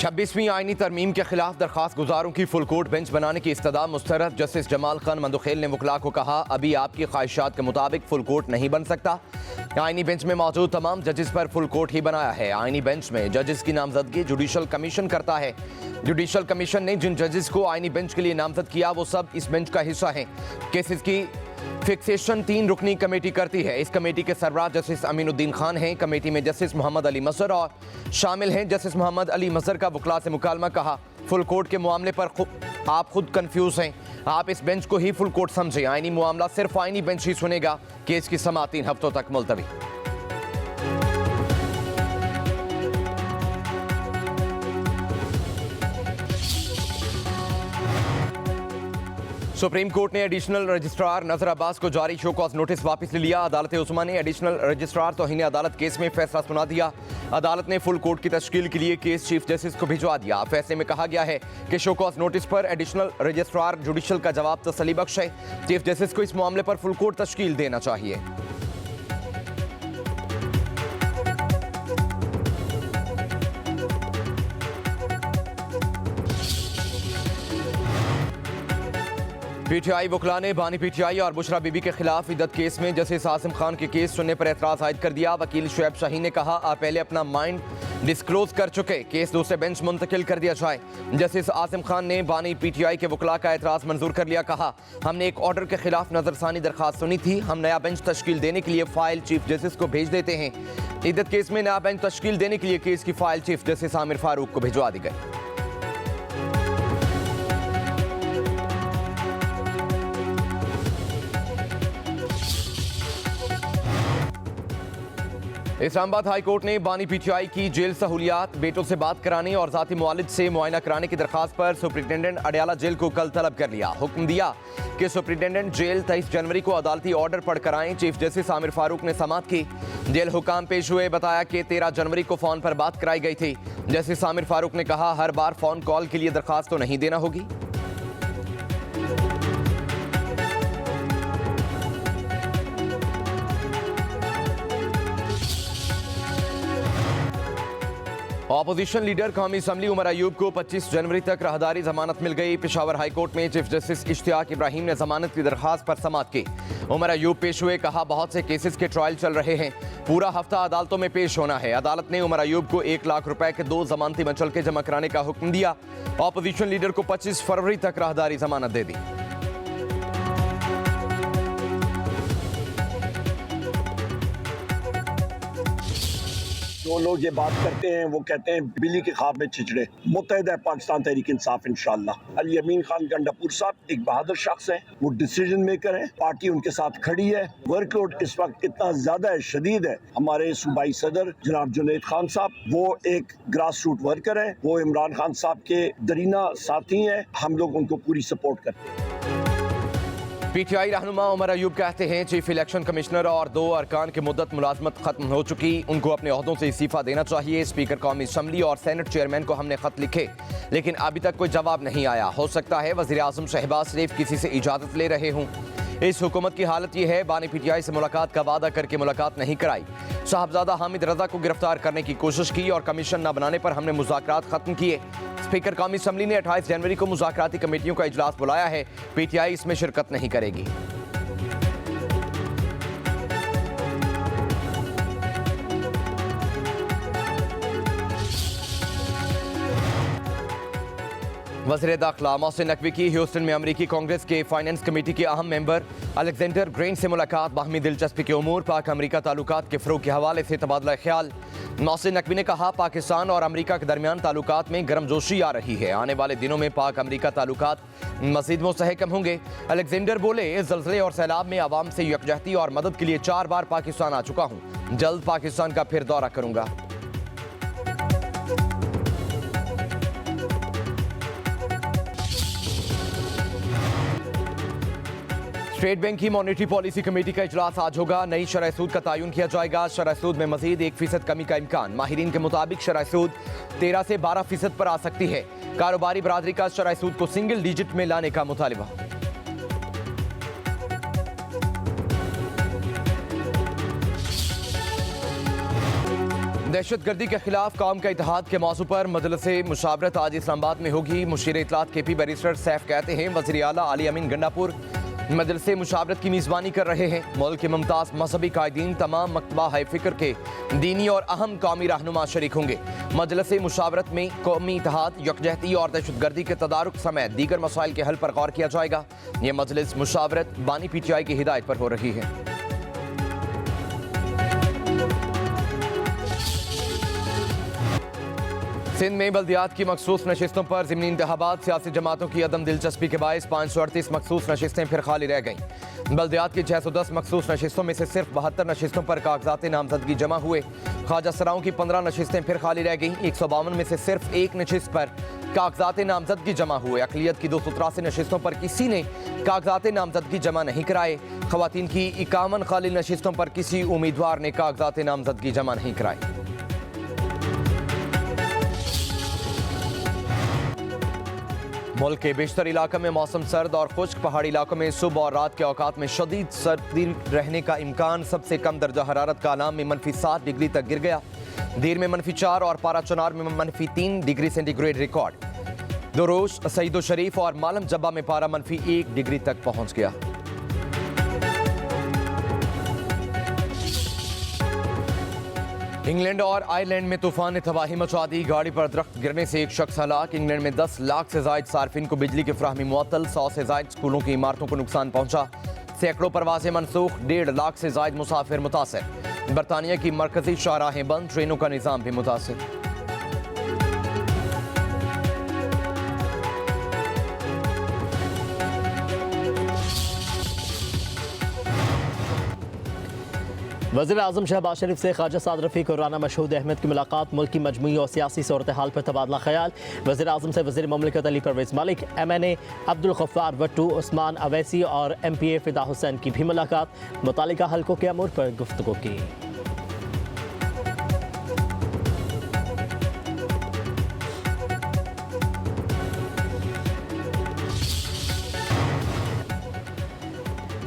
26वीं आईनी तरमीम के खिलाफ दरखास्त गुजारों की फुल कोर्ट बेंच बनाने की इस्तदा मुस्तरद। जस्टिस जमाल खान मंदुखेल ने वकला को कहा, अभी आपकी ख्वाहिशात के मुताबिक फुल कोर्ट नहीं बन सकता। आईनी बेंच में मौजूद तमाम जजेस पर फुल कोर्ट ही बनाया है। आईनी बेंच में जजेस की नामजदगी जुडिशल कमीशन करता है। जुडिशल कमीशन ने जिन जजेस को आईनी बेंच के लिए नामजद किया वो सब इस बेंच का हिस्सा हैं। केसेस की फिक्सेशन 3 रुकनी कमेटी करती है। इस कमेटी के सरबराह जस्टिस अमीनुद्दीन खान हैं। कमेटी में जस्टिस मोहम्मद अली मसर और शामिल हैं। जस्टिस मोहम्मद अली मसर का वकला से मुकालमा, कहा फुल कोर्ट के मामले पर आप खुद कंफ्यूज हैं। आप इस बेंच को ही फुल कोर्ट समझें। आईनी मामला सिर्फ आईनी बेंच ही सुनेगा। केस की समाअत 3 हफ्तों तक मुलतवी। सुप्रीम कोर्ट ने एडिशनल रजिस्ट्रार नजर अब्बास को जारी शो कॉज नोटिस वापस ले लिया। अदालत उस्मा ने एडिशनल रजिस्ट्रार तौहीन अदालत केस में फैसला सुना दिया। अदालत ने फुल कोर्ट की तश्कील के लिए केस चीफ जस्टिस को भिजवा दिया। फैसले में कहा गया है कि शो कॉज नोटिस पर एडिशनल रजिस्ट्रार जुडिशल का जवाब तसल्ली बख्श है। चीफ जस्टिस को इस मामले पर फुल कोर्ट तश्कील देना चाहिए। पीटीआई वकला ने बानी पीटीआई और बुशरा बीबी के खिलाफ इद्दत केस में जस्टिस आसिम खान के केस सुनने पर एतराज आयद कर दिया। वकील शुएब शाहीन ने कहा, आप पहले अपना माइंड डिस्क्लोज कर चुके, केस दूसरे बेंच मुंतकिल कर दिया जाए। जस्टिस आसिम खान ने बानी पीटीआई के वकला का एतराज मंजूर कर लिया। कहा, हमने एक ऑर्डर के खिलाफ नजरसानी दरखास्त सुनी थी। हम नया बेंच तश्कील देने के लिए फाइल चीफ जस्टिस को भेज देते हैं। इद्दत केस में नया बेंच तश्कील देने के लिए केस की file chief justice Aamir Farooq को भिजवा दी गई। इस्लामाबाद हाई कोर्ट ने बानी पीटीआई की जेल सहूलियात, बेटों से बात कराने और जाती मुआलिज से मुआयना कराने की दरखास्त पर सुप्रिंटेंडेंट अडयाला जेल को कल तलब कर लिया। हुक्म दिया कि सुप्रिंटेंडेंट जेल 23 जनवरी को अदालती ऑर्डर पढ़ कराएं। चीफ जस्टिस आमिर फारूक ने समाअत की। जेल हुकाम पेश हुए, बताया कि 13 जनवरी को फोन पर बात कराई गई थी। जस्टिस आमिर फारूक ने कहा, हर बार फोन कॉल के लिए दरखास्त तो नहीं देना होगी। ऑपोजिशन लीडर कौमी असम्बली उमर अयूब को 25 जनवरी तक राहदारी जमानत मिल गई। पेशावर हाई कोर्ट में चीफ जस्टिस इश्तियाक इब्राहिम ने जमानत की दरखास्त पर समाअत की। उमर अयूब पेश हुए, कहा बहुत से केसेस के ट्रायल चल रहे हैं, पूरा हफ्ता अदालतों में पेश होना है। अदालत ने उमर अयूब को 1 लाख रुपए के 2 जमानती मचलके जमा कराने का हुक्म दिया। ऑपोजिशन लीडर को 25 फरवरी तक राहदारी जमानत दे दी। जो लोग ये बात करते हैं वो कहते हैं बिल्ली के ख्वाब में छिचड़े। मुत्तहिद है पाकिस्तान तहरीक इंसाफ इंशाअल्लाह। अली अमीन खान गंडापुर साहब एक बहादुर शख्स हैं, वो डिसीजन मेकर हैं, पार्टी उनके साथ खड़ी है। वर्कलोड इस वक्त इतना ज्यादा है, शदीद है। हमारे सूबाई सदर जनाब जुनैद खान साहब वो एक ग्रास रूट वर्कर है, वो इमरान खान साहब के दरीना साथी हैं। हम लोग उनको पूरी सपोर्ट करते हैं। पीटीआई रहनुमा उमर अयूब कहते हैं, चीफ इलेक्शन कमिश्नर और 2 अरकान की मुद्दत मुलाजमत खत्म हो चुकी, उनको अपने ओहदों से इस्तीफा देना चाहिए। स्पीकर कौमी असम्बली और सेनेट चेयरमैन को हमने खत लिखे, लेकिन अभी तक कोई जवाब नहीं आया। हो सकता है वज़ीर आज़म शहबाज शरीफ किसी से इजाज़त ले रहे हों। इस हुकूमत की हालत यह है, बानी पीटीआई से मुलाकात का वादा करके मुलाकात नहीं कराई। साहबजादा हामिद रजा को गिरफ्तार करने की कोशिश की और कमीशन न बनाने पर हमने मुज़ाकरात खत्म किए। स्पीकर कौमी असम्बली ने 28 जनवरी को मुज़ाकराती कमेटियों का इजलास बुलाया है। पीटीआई इसमें शिरकत नहीं करेगी। वज़ीर दाखिला मोहसिन नकवी की ह्यूस्टन में अमरीकी कांग्रेस के फाइनेंस कमेटी के अहम मेंबर अलेक्जेंडर ग्रेन से मुलाकात। बाहमी दिलचस्पी के उमूर, पाक अमरीका ताल्लुकात के फ़रोग़ के हवाले से तबादला ख्याल। मोहसिन नकवी ने कहा, पाकिस्तान और अमरीका के दरमियान ताल्लुकात में गर्मजोशी आ रही है। आने वाले दिनों में पाक अमरीका ताल्लुकात मज़ीद मुस्तहकम होंगे। अलेक्जेंडर बोले, इस ज़लज़ले और सैलाब में आवाम से यकजहती और मदद के लिए 4 बार पाकिस्तान आ चुका हूँ। जल्द पाकिस्तान का फिर दौरा करूँगा। स्टेट बैंक की मॉनेटरी पॉलिसी कमेटी का इजलास आज होगा। नई शरह सूद का तयन किया जाएगा। शरह सूद में मजीद 1% कमी का इम्कान। माहिरीन के मुताबिक शरह सूद 13 से 12% पर आ सकती है। कारोबारी बरादरी का शरह सूद को सिंगल डिजिट में लाने का मुतालिबा। दहशतगर्दी के खिलाफ कौम का इत्तेहाद के मौजू पर मजलिस मुशावरत आज इस्लामाबाद में होगी। मुशीर इत्तलात KP बैरिस्टर सैफ कहते हैं वज़ीर आला अली अमीन गंडापुर मजलिस मुशावरत की मेज़बानी कर रहे हैं। मुल्क के मुमताज़ मजहबी कायदीन तमाम मकतबा हाई फ़िक्र के दीनी और अहम कौमी रहनुमा शरीक होंगे। मजलिस मुशावरत में कौमी इत्तेहाद, यकजहती और दहशतगर्दी के तदारुक समेत दीगर मसाइल के हल पर गौर किया जाएगा। ये मजलिस मुशावरत बानी PTI की हिदायत पर हो रही है। सिंध में बल्दियात की मखसूस नशिस्तों पर ज़िमनी इंतखाबात सियासी जमातों की अदम दिलचस्पी के बायस 538 मखसूस नशिस्तें फिर खाली रह गईं। बल्दियात की 610 मखसूस नशिस्तों में से सिर्फ 72 नशिस्तों पर कागजात नामजदगी जमा हुए। ख्वाजा सराओं की 15 नशिस्तें फिर खाली रह गईं। 152 में से सिर्फ एक नशिस्त पर कागजात नामजदगी जमा हुए। अक़लियत की 283 नशिस्तों पर किसी ने कागजात नामजदगी जमा नहीं कराए। ख़वातीन की 51 खाली नशिस्तों पर किसी उम्मीदवार ने कागजात नामजदगी जमा नहीं कराए। मुल्क के बेशतर इलाकों में मौसम सर्द और खुश्क। पहाड़ी इलाकों में सुबह और रात के औकात में शदीद सर्दी रहने का इम्कान। सबसे कम दर्जा हरारत का आलाम में -7 डिग्री तक गिर गया। दीर में -4 और पारा चनार में -3 डिग्री सेंटीग्रेड रिकॉर्ड। दुरूश, सईदो शरीफ और मालम जब्बा में पारा -1 डिग्री तक पहुंच गया। इंग्लैंड और आयरलैंड में तूफान ने तबाही मचा दी। गाड़ी पर दरख्त गिरने से एक शख्स हलाक। इंग्लैंड में 10 लाख से जायद सार्फिन को बिजली की फराहमी मुअत्तल। 100 से जायद स्कूलों की इमारतों को नुकसान पहुंचा। सैकड़ों परवाजें मनसूख। 1.5 लाख से जायद मुसाफिर मुतासिर। बरतानिया की मरकजी शाहराहें बंद। ट्रेनों का निज़ाम भी मुतासिर। वज़ीर आज़म शहबाज शरीफ से ख्वाजा साद रफ़ीक और राना मशहूद अहमद की मुलाकात। मुल्क की मजमूई और सियासी सूरत हाल पर तबादला ख्याल। वज़ीर आज़म से वज़ीर मुमलिकत अली परवेज़ मलिक, MNA अब्दुल गफ्फार भट्टू, उस्मान अवैसी और MPA फ़िदा हुसैन की भी मुलाकात। मुतालिका हल्कों के अमूर पर गुफ्तगू की।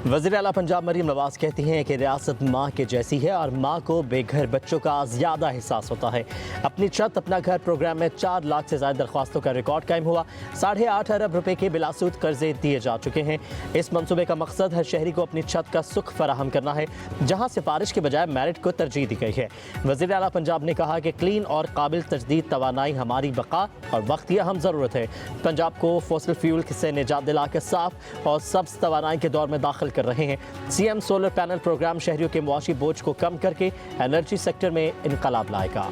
वज़ीर आला पंजाब मरीम नवाज कहती हैं कि रियासत माँ के जैसी है और माँ को बेघर बच्चों का ज़्यादा एहसास होता है। अपनी छत अपना घर प्रोग्राम में 4 लाख से ज़्यादा दरख्वास्तों का रिकॉर्ड कायम हुआ। 8.5 अरब रुपए के बिलासूद कर्जे दिए जा चुके हैं। इस मंसूबे का मकसद हर शहरी को अपनी छत का सुख फराहम करना है, जहाँ सिफारिश के बजाय मेरिट को तरजीह दी गई है। वज़ीर आला पंजाब ने कहा कि क्लीन और काबिल तजदीद तवानाई हमारी बका और वक्त की अहम ज़रूरत है। पंजाब को फॉसिल फ्यूल से निजात दिला के साफ और सब्ज़ तवानाई के दौर में दाखिल कर रहे हैं। CM सोलर पैनल प्रोग्राम शहरियों के मुआशी बोझ को कम करके एनर्जी सेक्टर में इनकलाब लाएगा।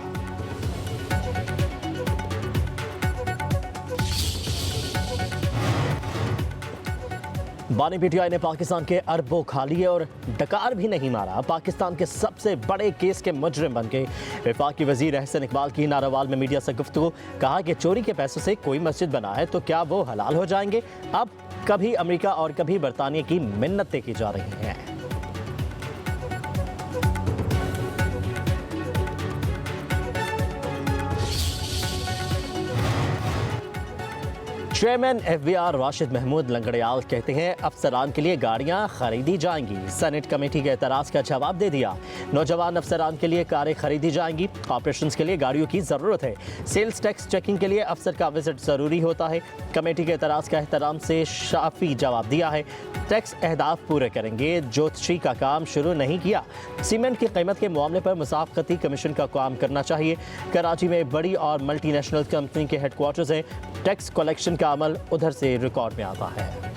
बानी PTI ने पाकिस्तान के अरबों खा लिए और डकार भी नहीं मारा। पाकिस्तान के सबसे बड़े केस के मुजरिम बन गए। वफाकी वजीर अहसन इकबाल की नारावाल में मीडिया से गुफ्तगू। कहा कि चोरी के पैसों से कोई मस्जिद बना है तो क्या वो हलाल हो जाएंगे? अब कभी अमेरिका और कभी बरतानिया की मिन्नतें की जा रही हैं। चेयरमैन FBR राशिद महमूद लंगड़ियाल कहते हैं अफसरान के लिए गाड़ियां खरीदी जाएंगी। सेनेट कमेटी के एतराज़ का जवाब दे दिया। नौजवान अफसरान के लिए कारें खरीदी जाएंगी। ऑपरेशंस के लिए गाड़ियों की ज़रूरत है। सेल्स टैक्स चेकिंग के लिए अफसर का विजिट ज़रूरी होता है। कमेटी के एतराज़ का एहतराम से शाफी जवाब दिया है। टैक्स अहदाफ पूरे करेंगे। ज्योतिषी का काम शुरू नहीं किया। सीमेंट की कीमत के मामले पर मुसाफ़क़ती कमीशन का काम करना चाहिए। कराची में बड़ी और मल्टीनेशनल कंपनी के हेडक्वार्टर्स हैं। टैक्स कलेक्शन का अमल उधर से रिकॉर्ड में आता है।